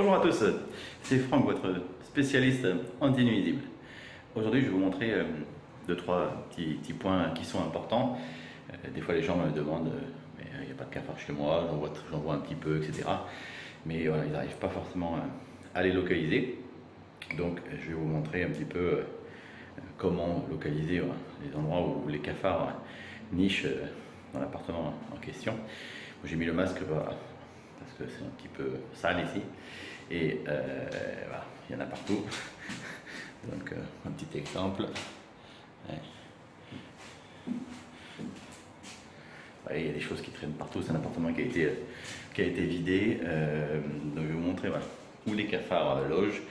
Bonjour à tous, c'est Franck, votre spécialiste anti-nuisible. Aujourd'hui, je vais vous montrer deux, trois petits points qui sont importants. Des fois, les gens me demandent, mais il n'y a pas de cafard chez moi, j'en vois un petit peu, etc. Mais voilà, ils n'arrivent pas forcément à les localiser. Donc, je vais vous montrer un petit peu comment localiser les endroits où les cafards nichent dans l'appartement en question. J'ai mis le masque parce que c'est un petit peu sale ici. Et voilà, il y en a partout. Donc un petit exemple. Ouais. Ouais, il y a des choses qui traînent partout. C'est un appartement qui a été vidé. Donc je vais vous montrer voilà, où les cafards logent,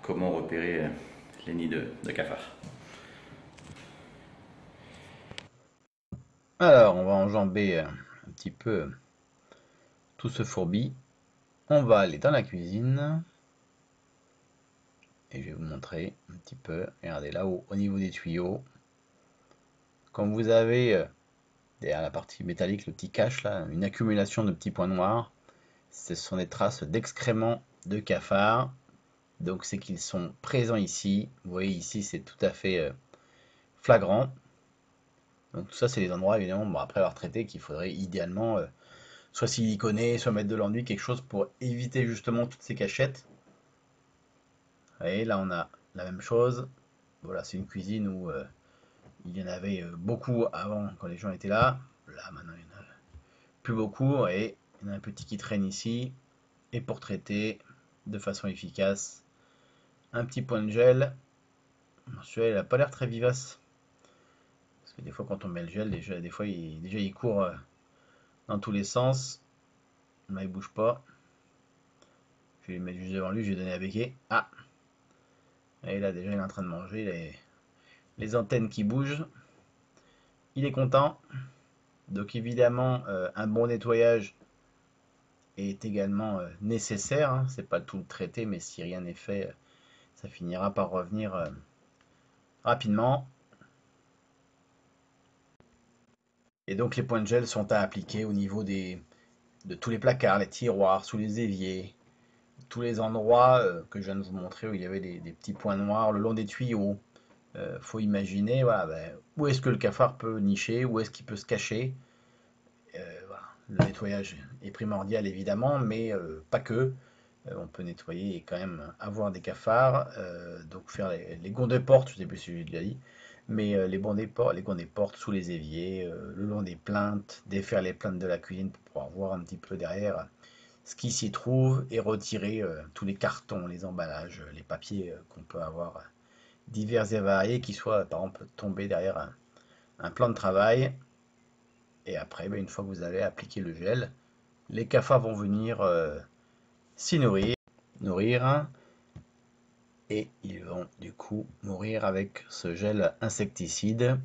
comment repérer les nids de cafards. Alors, on va enjamber un petit peu tout ce fourbi. On va aller dans la cuisine et je vais vous montrer un petit peu. Regardez là-haut, au niveau des tuyaux. Comme vous avez derrière la partie métallique, le petit cache là, une accumulation de petits points noirs. Ce sont des traces d'excréments de cafards. Donc c'est qu'ils sont présents ici. Vous voyez ici, c'est tout à fait flagrant. Donc tout ça, c'est les endroits évidemment, bon, après avoir traité, qu'il faudrait idéalement soit siliconer, soit mettre de l'enduit, quelque chose pour éviter justement toutes ces cachettes. Vous voyez, là on a la même chose. Voilà, c'est une cuisine où il y en avait beaucoup avant quand les gens étaient là. Là maintenant il n'y en a plus beaucoup et il y en a un petit qui traîne ici. Et pour traiter de façon efficace, un petit point de gel. Celui-là il n'a pas l'air très vivace. Parce que des fois quand on met le gel, déjà, des fois déjà, il court dans tous les sens. Là il bouge pas. Je vais le mettre juste devant lui, je vais donner à béquet. Ah, et là déjà il est en train de manger les antennes qui bougent. Il est content. Donc évidemment, un bon nettoyage est également nécessaire. Hein. C'est pas tout le traité, mais si rien n'est fait, ça finira par revenir rapidement. Et donc les points de gel sont à appliquer au niveau de tous les placards, les tiroirs, sous les éviers, tous les endroits que je viens de vous montrer où il y avait des petits points noirs le long des tuyaux. Faut imaginer voilà, ben, où est-ce que le cafard peut nicher, où est-ce qu'il peut se cacher. Voilà. Le nettoyage est primordial évidemment, mais pas que. On peut nettoyer et quand même avoir des cafards. Donc faire les gonds de porte, je ne sais plus si je l'ai dit, mais les gonds des portes sous les éviers, le long des plaintes, défaire les plaintes de la cuisine pour pouvoir voir un petit peu derrière ce qui s'y trouve et retirer tous les cartons, les emballages, les papiers qu'on peut avoir divers et variés qui soient par exemple tombés derrière un plan de travail. Et après, ben, une fois que vous avez appliqué le gel, les cafards vont venir s'y nourrir et ils vont du coup mourir avec ce gel insecticide.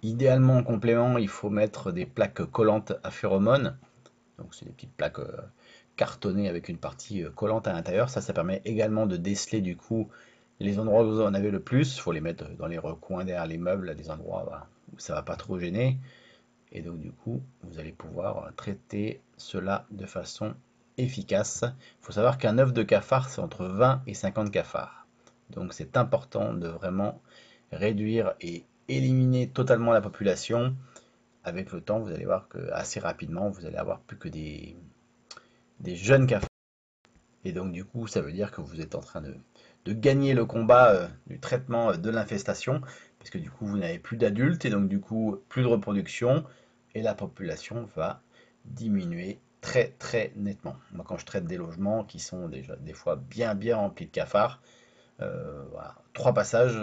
Idéalement en complément, il faut mettre des plaques collantes à phéromones. Donc c'est des petites plaques cartonnées avec une partie collante à l'intérieur. Ça permet également de déceler du coup les endroits où vous en avez le plus. Il faut les mettre dans les recoins derrière les meubles, à des endroits voilà, où ça ne va pas trop gêner. Et donc du coup, vous allez pouvoir traiter cela de façon efficace. Il faut savoir qu'un œuf de cafard, c'est entre 20 et 50 cafards. Donc c'est important de vraiment réduire et éliminer totalement la population. Avec le temps, vous allez voir que assez rapidement, vous allez avoir plus que des jeunes cafards. Et donc du coup, ça veut dire que vous êtes en train de gagner le combat du traitement de l'infestation, parce que du coup, vous n'avez plus d'adultes, et donc du coup, plus de reproduction, et la population va diminuer très très nettement. Moi, quand je traite des logements qui sont déjà des fois bien remplis de cafards, voilà, 3 passages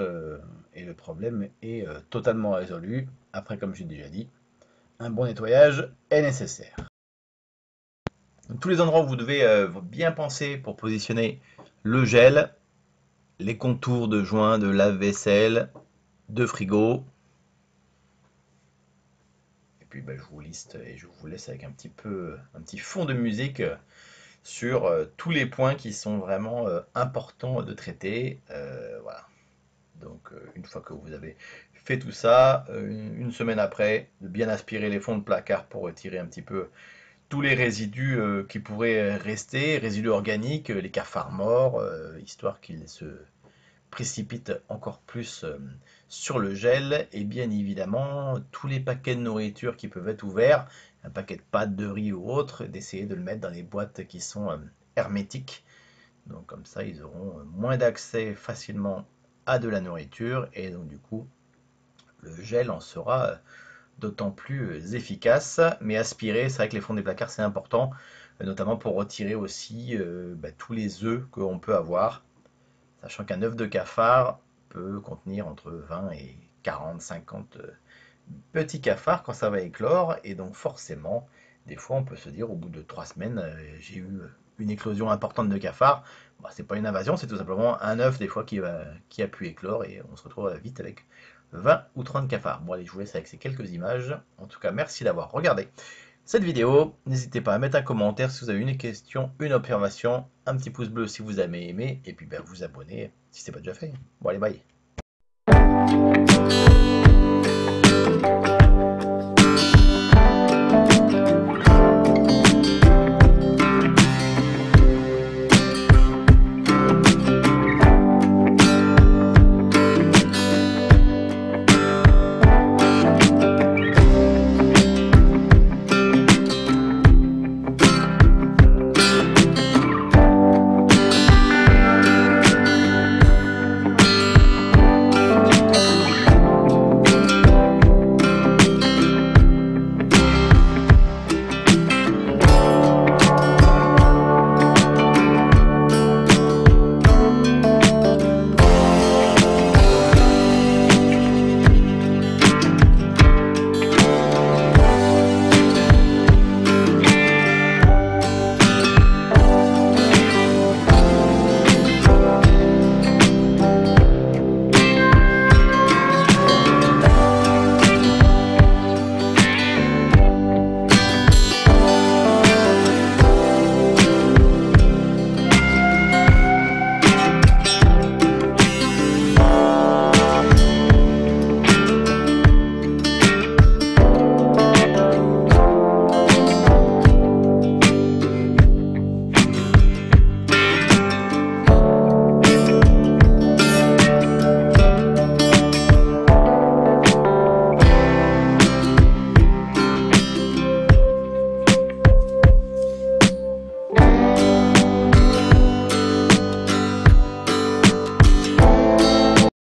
et le problème est totalement résolu. Après, comme j'ai déjà dit, un bon nettoyage est nécessaire. Donc, tous les endroits où vous devez bien penser pour positionner le gel, les contours de joints de lave-vaisselle, de frigo. Et puis ben, je vous liste et je vous laisse avec un petit fond de musique sur tous les points qui sont vraiment importants de traiter. Voilà. Donc une fois que vous avez fait tout ça, une semaine après, de bien aspirer les fonds de placard pour retirer un petit peu tous les résidus qui pourraient rester, résidus organiques, les cafards morts, histoire qu'ils se précipitent encore plus sur le gel, et bien évidemment tous les paquets de nourriture qui peuvent être ouverts, un paquet de pâtes, de riz ou autre, d'essayer de le mettre dans des boîtes qui sont hermétiques. Donc comme ça, ils auront moins d'accès facilement à de la nourriture et donc du coup, le gel en sera d'autant plus efficace. Mais aspirer, c'est vrai que les fonds des placards, c'est important, notamment pour retirer aussi tous les œufs qu'on peut avoir, sachant qu'un œuf de cafard peut contenir entre 20 et 40, 50 petits cafards quand ça va éclore, et donc forcément, des fois on peut se dire au bout de 3 semaines, j'ai eu une éclosion importante de cafards. Bah, c'est pas une invasion, c'est tout simplement un œuf des fois qui a pu éclore, et on se retrouve vite avec 20 ou 30 cafards. Bon allez, je vous laisse avec ces quelques images. En tout cas, merci d'avoir regardé cette vidéo. N'hésitez pas à mettre un commentaire si vous avez une question, une observation, un petit pouce bleu si vous avez aimé, et puis vous abonner si ce n'est pas déjà fait. Bon allez, bye.